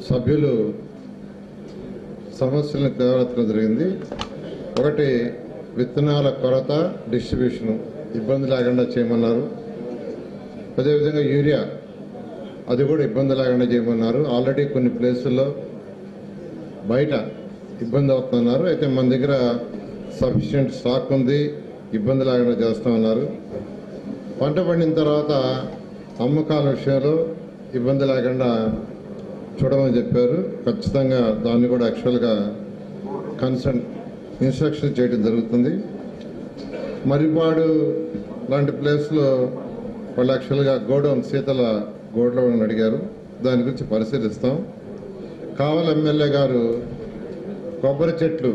సభ్యులు సమస్యలను తేవడం జరిగింది. ఒకటి, విత్తనాల కొరత, డిస్ట్రిబ్యూషన్ ఇబ్బంది లేకుండా చేయమన్నారు. అదేవిధంగా యూరియా, అది కూడా ఇబ్బంది లేకుండా చేయమన్నారు. ఆల్రెడీ కొన్ని ప్లేసుల్లో బయట ఇబ్బంది అవుతున్నారు. అయితే మన దగ్గర సఫిషియెంట్ స్టాక్ ఉంది, ఇబ్బంది లేకుండా చేస్తామన్నారు. పంట పండిన తర్వాత అమ్మకాల విషయంలో ఇబ్బంది లేకుండా చూడమని చెప్పారు. ఖచ్చితంగా దాన్ని కూడా యాక్చువల్గా కన్సర్న్ ఇన్స్ట్రక్షన్ చేయడం జరుగుతుంది. మరిపాడు లాంటి ప్లేస్లో వాళ్ళు యాక్చువల్గా గోడౌన్, శీతల గోడౌన్ అడిగారు. దాని గురించి పరిశీలిస్తాం. కావలి ఎమ్మెల్యే గారు కొబ్బరి చెట్లు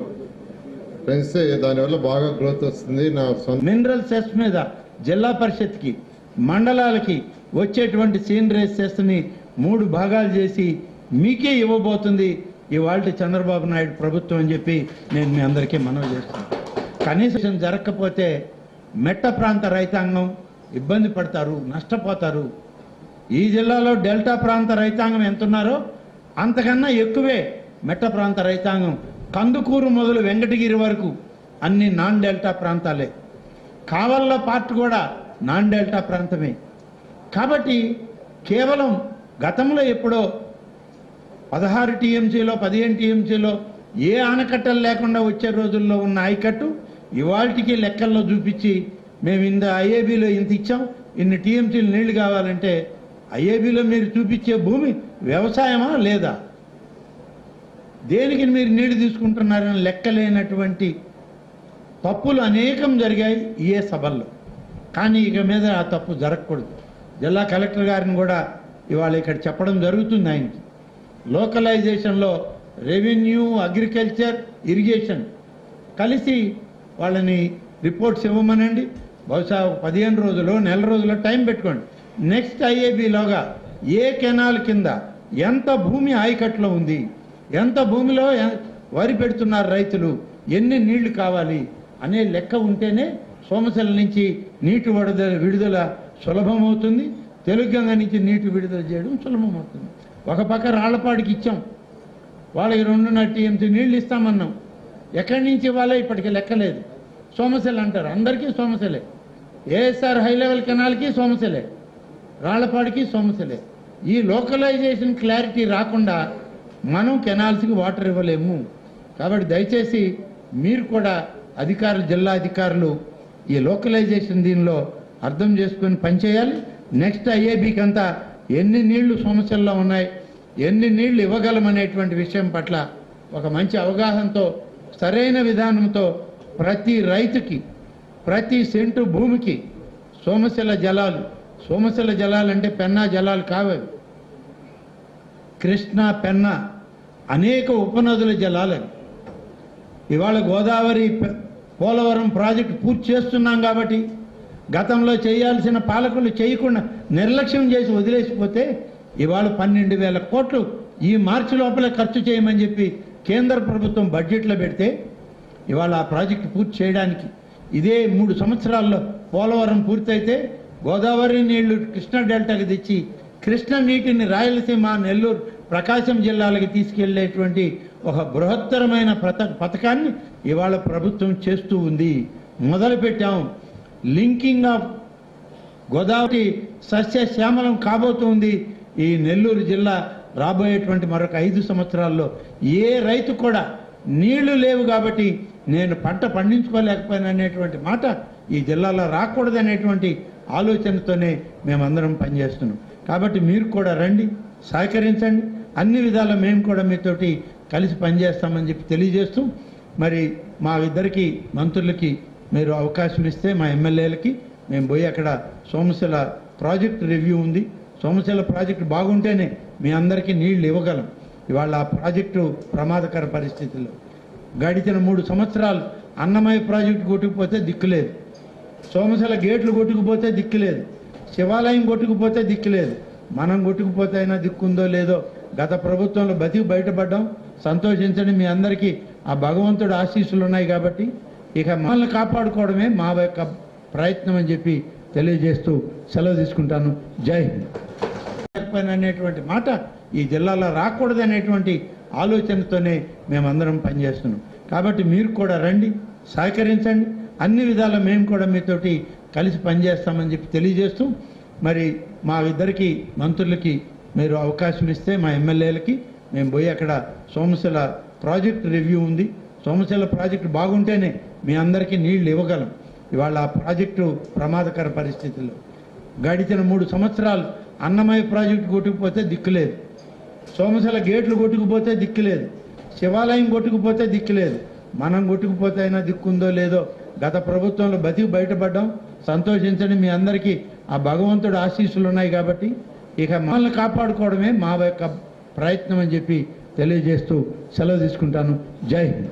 పెంచితే దానివల్ల బాగా గ్రోత్ వస్తుంది. నా మినరల్ సెస్ మీద జిల్లా పరిషత్కి, మండలాలకి వచ్చేటువంటి సీనరేజ్ సెస్ని 3 భాగాలు చేసి మీకే ఇవ్వబోతుంది ఇవాళ చంద్రబాబు నాయుడు ప్రభుత్వం అని చెప్పి నేను మీ అందరికీ మనవి చేస్తున్నాను. కనీసం జరగకపోతే మెట్ట ప్రాంత రైతాంగం ఇబ్బంది పడతారు, నష్టపోతారు. ఈ జిల్లాలో డెల్టా ప్రాంత రైతాంగం ఎంతున్నారో అంతకన్నా ఎక్కువే మెట్ట ప్రాంత రైతాంగం. కందుకూరు మొదలు వెంకటగిరి వరకు అన్ని నాన్ డెల్టా ప్రాంతాలే. కావల్ల పార్ట్ కూడా నాన్ డెల్టా ప్రాంతమే. కాబట్టి కేవలం గతంలో ఎప్పుడో 16 టీఎంసీలో 15 టీఎంసీలో ఏ ఆనకట్టలు లేకుండా వచ్చే రోజుల్లో ఉన్న ఆయకట్టు ఇవాళకి లెక్కల్లో చూపించి మేము ఇంత ఐఏబీలో ఇంత ఇచ్చాం, ఇన్ని టీఎంసీలు నీళ్లు కావాలంటే ఐఏబీలో మీరు చూపించే భూమి వ్యవసాయమా లేదా, దేనికి మీరు నీళ్లు తీసుకుంటున్నారని లెక్కలేనటువంటి తప్పులు అనేకం జరిగాయి ఏ సభల్లో. కానీ ఇక మీద ఆ తప్పు జరగకూడదు. జిల్లా కలెక్టర్ గారిని కూడా ఇవాళ ఇక్కడ చెప్పడం జరుగుతుంది. ఆయనకి లోకలైజేషన్లో రెవెన్యూ, అగ్రికల్చర్, ఇరిగేషన్ కలిసి వాళ్ళని రిపోర్ట్స్ ఇవ్వమనండి. బహుశా 15 రోజులు, నెల రోజులు టైం పెట్టుకోండి. నెక్స్ట్ ఐఏబీలోగా ఏ కెనాల్ కింద ఎంత భూమి ఆయకట్లో ఉంది, ఎంత భూమిలో వరి పెడుతున్నారు రైతులు, ఎన్ని నీళ్లు కావాలి అనే లెక్క ఉంటేనే సోమశిల నుంచి నీటి విడుదల సులభమవుతుంది. తెలుగంగ నుంచి నీటి విడుదల చేయడం సులభమవుతుంది. ఒక పక్క రాళ్లపాడికి ఇచ్చాం, వాళ్ళకి 2.5 టీఎంసీ నీళ్లు ఇస్తామన్నాం. ఎక్కడి నుంచి ఇవ్వాలో ఇప్పటికీ లెక్కలేదు. సోమశిల అంటారు, అందరికీ సోమశిలే. ఏఎస్ఆర్ హై లెవెల్ కెనాల్కి సోమశిలే, రాళ్లపాడికి సోమశిలే. ఈ లోకలైజేషన్ క్లారిటీ రాకుండా మనం కెనాల్స్కి వాటర్ ఇవ్వలేము. కాబట్టి దయచేసి మీరు కూడా అధికారులు, జిల్లా అధికారులు ఈ లోకలైజేషన్ దీనిలో అర్థం చేసుకొని పనిచేయాలి. నెక్స్ట్ ఐఏబీకి అంతా ఎన్ని నీళ్లు సమస్యల్లో ఉన్నాయి, ఎన్ని నీళ్లు ఇవ్వగలమనేటువంటి విషయం పట్ల ఒక మంచి అవగాహనతో, సరైన విధానంతో ప్రతి రైతుకి, ప్రతి సెంటు భూమికి సోమశిల జలాలు, సోమశిల జలాలు అంటే పెన్నా జలాలు కావవి, కృష్ణా, పెన్నా అనేక ఉపనదుల జలాలు. ఇవాళ గోదావరి, పోలవరం ప్రాజెక్టు పూర్తి చేస్తున్నాం కాబట్టి గతంలో చేయాల్సిన పాలకులు చేయకుండా నిర్లక్ష్యం చేసి వదిలేసిపోతే ఇవాళ 12,000 కోట్లు ఈ మార్చి లోపల ఖర్చు చేయమని చెప్పి కేంద్ర ప్రభుత్వం బడ్జెట్లో పెడితే ఇవాళ ఆ ప్రాజెక్టు పూర్తి చేయడానికి ఇదే 3 సంవత్సరాల్లో పోలవరం పూర్తయితే గోదావరి నీళ్లు కృష్ణా డెల్టాకి తెచ్చి కృష్ణ నీటిని రాయలసీమ, నెల్లూరు, ప్రకాశం జిల్లాలకు తీసుకెళ్లేటువంటి ఒక బృహత్తరమైన పథకాన్ని ఇవాళ ప్రభుత్వం చేస్తూ ఉంది. మొదలుపెట్టాం. లింకింగ్ ఆఫ్ గోదావరి సస్యశ్యామలం కాబోతుంది ఈ నెల్లూరు జిల్లా రాబోయేటువంటి మరొక 5 సంవత్సరాల్లో. ఏ రైతు కూడా నీళ్లు లేవు కాబట్టి నేను పంట పండించుకోలేకపోయినా అనేటువంటి మాట ఈ జిల్లాలో రాకూడదనేటువంటి ఆలోచనతోనే మేమందరం పనిచేస్తున్నాం. కాబట్టి మీరు కూడా రండి, సహకరించండి. అన్ని విధాలా మేము కూడా మీతోటి కలిసి పనిచేస్తామని చెప్పి తెలియజేస్తూ, మరి మా ఇద్దరికి మంత్రులకి మీరు అవకాశం ఇస్తే, మా ఎమ్మెల్యేలకి మేము పోయి అక్కడ సోమశిల ప్రాజెక్టు రివ్యూ ఉంది. సోమశిల ప్రాజెక్టు బాగుంటేనే మీ అందరికీ నీళ్లు ఇవ్వగలం. ఇవాళ ఆ ప్రాజెక్టు ప్రమాదకర పరిస్థితుల్లో గడిచిన 3 సంవత్సరాలు అన్నమయ్య ప్రాజెక్టు కొట్టుకుపోతే దిక్కులేదు, సోమశిల గేట్లు కొట్టుకుపోతే దిక్కులేదు, శివాలయం కొట్టుకుపోతే దిక్కులేదు. మనం కొట్టుకుపోతే అయినా దిక్కుందో లేదో గత ప్రభుత్వంలో బతికి బయటపడ్డాం. సంతోషించండి. మీ అందరికీ ఆ భగవంతుడు ఆశీస్సులు ఉన్నాయి కాబట్టి ఇక మనల్ని కాపాడుకోవడమే మా యొక్క ప్రయత్నం అని చెప్పి తెలియజేస్తూ సెలవు తీసుకుంటాను. జై హింద్. లేకపోయినా అనేటువంటి మాట ఈ జిల్లాలో రాకూడదనేటువంటి ఆలోచనతోనే మేమందరం పనిచేస్తున్నాం. కాబట్టి మీరు కూడా రండి, సహకరించండి. అన్ని విధాలా మేము కూడా మీతోటి కలిసి పనిచేస్తామని చెప్పి తెలియజేస్తూ, మరి మా ఇద్దరికి మంత్రులకి మీరు అవకాశం ఇస్తే, మా ఎమ్మెల్యేలకి మేము పోయి అక్కడ సోమశిల ప్రాజెక్ట్ రివ్యూ ఉంది. సోమశిల ప్రాజెక్టు బాగుంటేనే మీ అందరికీ నీళ్లు ఇవ్వగలం. ఇవాళ ఆ ప్రాజెక్టు ప్రమాదకర పరిస్థితుల్లో గడిచిన 3 సంవత్సరాలు అన్నమయ్య ప్రాజెక్టు కొట్టుకుపోతే దిక్కులేదు, సోమశిల గేట్లు కొట్టుకుపోతే దిక్కులేదు, శివాలయం కొట్టుకుపోతే దిక్కులేదు. మనం కొట్టుకుపోతే అయినా దిక్కుందో లేదో గత ప్రభుత్వంలో బతికి బయటపడ్డాం. సంతోషించండి, మీ అందరికీ ఆ భగవంతుడు ఆశీస్సులు ఉన్నాయి. కాబట్టి ఇక మనల్ని కాపాడుకోవడమే మా యొక్క ప్రయత్నం అని చెప్పి తెలియజేస్తూ సెలవు తీసుకుంటాను. జై హింద్.